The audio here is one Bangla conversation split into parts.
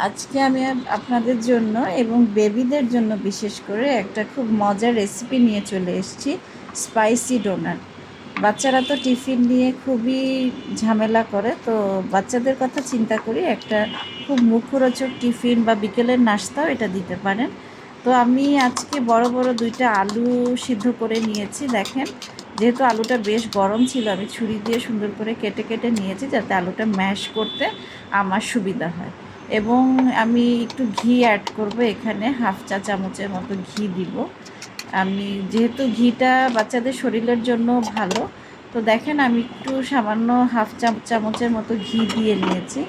আজকে আমি আপনাদের জন্য এবং বেবিদের জন্য বিশেষ করে একটা খুব মজার রেসিপি নিয়ে চলে এসেছি, স্পাইসি ডোনাট। বাচ্চারা তো টিফিন নিয়ে খুবই ঝামেলা করে, তো বাচ্চাদের কথা চিন্তা করি একটা খুব মুখরোচক টিফিন বা বিকেলের নাস্তাও এটা দিতে পারেন। তো আমি আজকে বড় বড় দুইটা আলু সিদ্ধ করে নিয়েছি। দেখেন, যেহেতু আলুটা বেশ গরম ছিল, আমি ছুরি দিয়ে সুন্দর করে কেটে কেটে নিয়েছি যাতে আলুটা ম্যাশ করতে আমার সুবিধা হয়। এবং আমি একটু ঘি অ্যাড করব, এখানে হাফ চা চামচের মতো ঘি দিব। আমি যেহেতু ঘিটা বাচ্চাদের শরীরের জন্য ভালো, তো দেখেন আমি একটু সামান্য হাফ চামচের মতো ঘি দিয়ে নিয়েছি।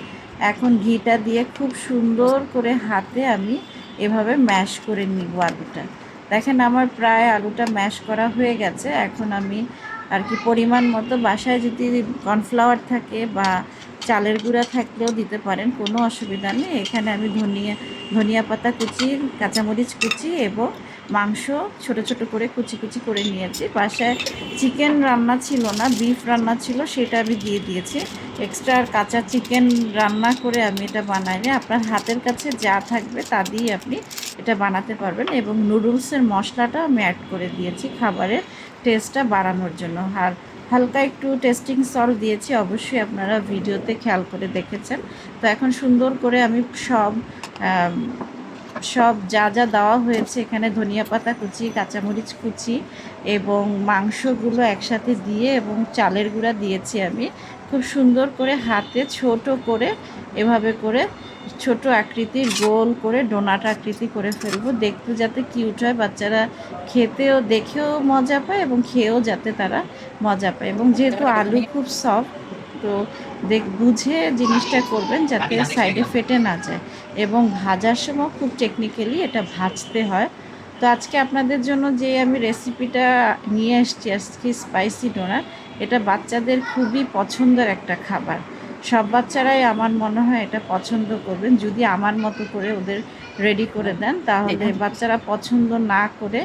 এখন ঘিটা দিয়ে খুব সুন্দর করে হাতে আমি এভাবে ম্যাশ করে নিব আলুটা। দেখেন আমার প্রায় আলুটা ম্যাশ করা হয়ে গেছে। এখন আমি আর কি পরিমাণ মতো, বাসায় যদি কর্নফ্লাওয়ার থাকে বা চালের গুঁড়া থাকলেও দিতে পারেন, কোনো অসুবিধা নেই। এখানে আমি ধনিয়া পাতা কুচি, কাঁচামরিচ কুচি এবং মাংস ছোট ছোট করে কুচি কুচি করে নিয়েছি। বাসায় চিকেন রান্না ছিল না, বিফ রান্না ছিল, সেটা আমি দিয়ে দিয়েছি। এক্সট্রা কাঁচা চিকেন রান্না করে আমি এটা বানাইনি। আপনার হাতের কাছে যা থাকবে তা দিয়ে আপনি এটা বানাতে পারবেন। এবং নুডলসের মশলাটা আমি অ্যাড করে দিয়েছি খাবারের টেস্টটা বাড়ানোর জন্য। আর হালকা একটু টেস্টিং সল্ট দিয়েছি, অবশ্যই আপনারা ভিডিওতে খেয়াল করে দেখেছেন। তো এখন সুন্দর করে আমি সব যা যা দেওয়া হয়েছে, এখানে ধনিয়া পাতা কুচি, কাঁচামরিচ কুচি এবং মাংসগুলো একসাথে দিয়ে এবং চালের গুঁড়া দিয়েছি। আমি খুব সুন্দর করে হাতে ছোট করে এভাবে করে ছোট আকৃতির গোল করে ডোনাট আকৃতি করে ফেলবো, দেখতে যাতে কিউট হয়, বাচ্চারা খেতেও দেখেও মজা পায় এবং খেয়েও যাতে তারা মজা পায়। এবং যেহেতু আলু খুব সফট, তো বুঝে জিনিসটা করবেন যাতে সাইডে ফেটে না যায়। এবং ভাজার সময় খুব টেকনিক্যালি এটা ভাজতে হয়। তো আজকে আপনাদের জন্য যে আমি রেসিপিটা নিয়ে এসেছি আজকে, স্পাইসি ডোনাট, এটা বাচ্চাদের খুবই পছন্দের একটা খাবার। সব বাচ্চারাই আমার মনে হয় এটা পছন্দ করবেন যদি আমার মতো করে ওদের রেডি করে দেন, তাহলে বাচ্চারা পছন্দ না করে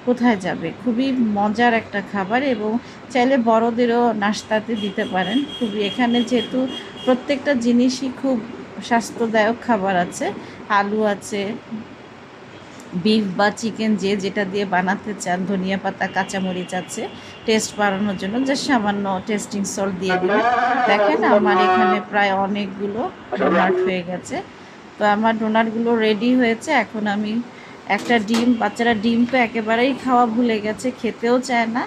কোথায় যাবে। খুবই মজার একটা খাবার এবং চাইলে বড়দেরও নাস্তাতে দিতে পারেন। খুবই এখানে যেহেতু প্রত্যেকটা জিনিসই খুব স্বাস্থ্যদায়ক খাবার আছে, আলু আছে, বিফ বা চিকেন যে যেটা দিয়ে বানাতে চান, ধনিয়া পাতা কাঁচামরিচ আছে টেস্ট বাড়ানোর জন্য, যা সামান্য টেস্টিং সল্ট দিয়ে দিবেন। দেখেন আমার এখানে প্রায় অনেকগুলো ডোনাট হয়ে গেছে। তো আমার ডোনাটগুলো রেডি হয়েছে। এখন আমি একটা ডিম, বাচ্চারা ডিম তো একেবারেই খাওয়া ভুলে গেছে, খেতেও চায় না।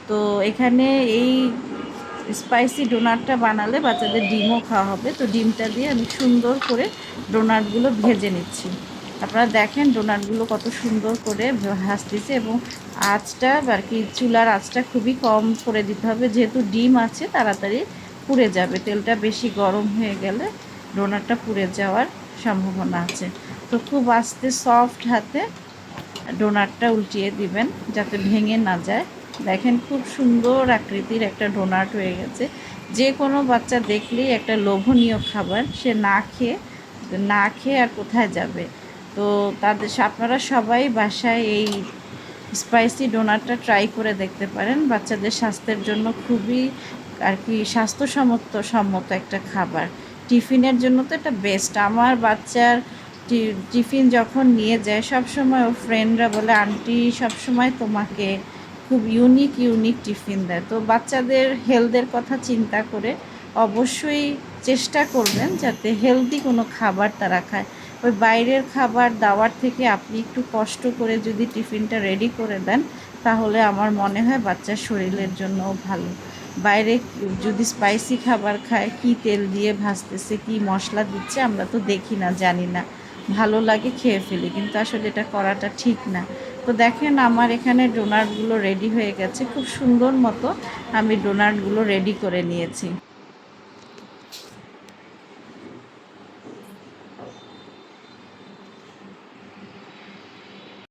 তো এখানে এই স্পাইসি ডোনাটটা বানালে বাচ্চাদের ডিমও খাওয়া হবে। তো ডিমটা দিয়ে আমি সুন্দর করে ডোনাটগুলো ভেজে নিচ্ছি। আপনারা দেখেন ডোনাটগুলো কত সুন্দর করে ভাজতেছে এবং আঁচটা আর কি চুলার আঁচটা খুবই কম করে দিতে হবে, যেহেতু ডিম আছে তাড়াতাড়ি পুড়ে যাবে। তেলটা বেশি গরম হয়ে গেলে ডোনাটটা পুড়ে যাওয়ার সম্ভাবনা আছে। তো খুব আস্তে সফট হাতে ডোনাটটা উল্টিয়ে দিবেন যাতে ভেঙে না যায়। দেখেন খুব সুন্দর আকৃতির একটা ডোনাট হয়ে গেছে। যে কোনো বাচ্চা দেখলেই একটা লোভনীয় খাবার, সে না খেয়ে আর কোথায় যাবে। তো আপনারা সবাই বাসায় এই স্পাইসি ডোনাটটা ট্রাই করে দেখতে পারেন। বাচ্চাদের স্বাস্থ্যের জন্য খুবই আর কি স্বাস্থ্যসম্মত একটা খাবার। টিফিনের জন্য তো এটা বেস্ট। আমার বাচ্চার টিফিন যখন নিয়ে যায়, সব সময় ওর ফ্রেন্ডরা বলে, আন্টি সবসময় তোমাকে খুব ইউনিক টিফিন দেয়। তো বাচ্চাদের হেলথের কথা চিন্তা করে অবশ্যই চেষ্টা করবেন যাতে হেলদি কোনো খাবার তারা খায়। ওই বাইরের খাবার দাওয়ার থেকে আপনি একটু কষ্ট করে যদি টিফিনটা রেডি করে দেন, তাহলে আমার মনে হয় বাচ্চার শরীরের জন্যও ভালো। বাইরে যদি স্পাইসি খাবার খায়, কী তেল দিয়ে ভাজতেছে, কী মশলা দিচ্ছে আমরা তো দেখি না, জানি না, ভালো লাগে খেয়ে ফেলি, কিন্তু আসলে এটা করাটা ঠিক না। তো দেখেন আমার এখানে ডোনাটগুলো রেডি হয়ে গেছে, খুব সুন্দর মতো আমি ডোনাটগুলো রেডি করে নিয়েছি।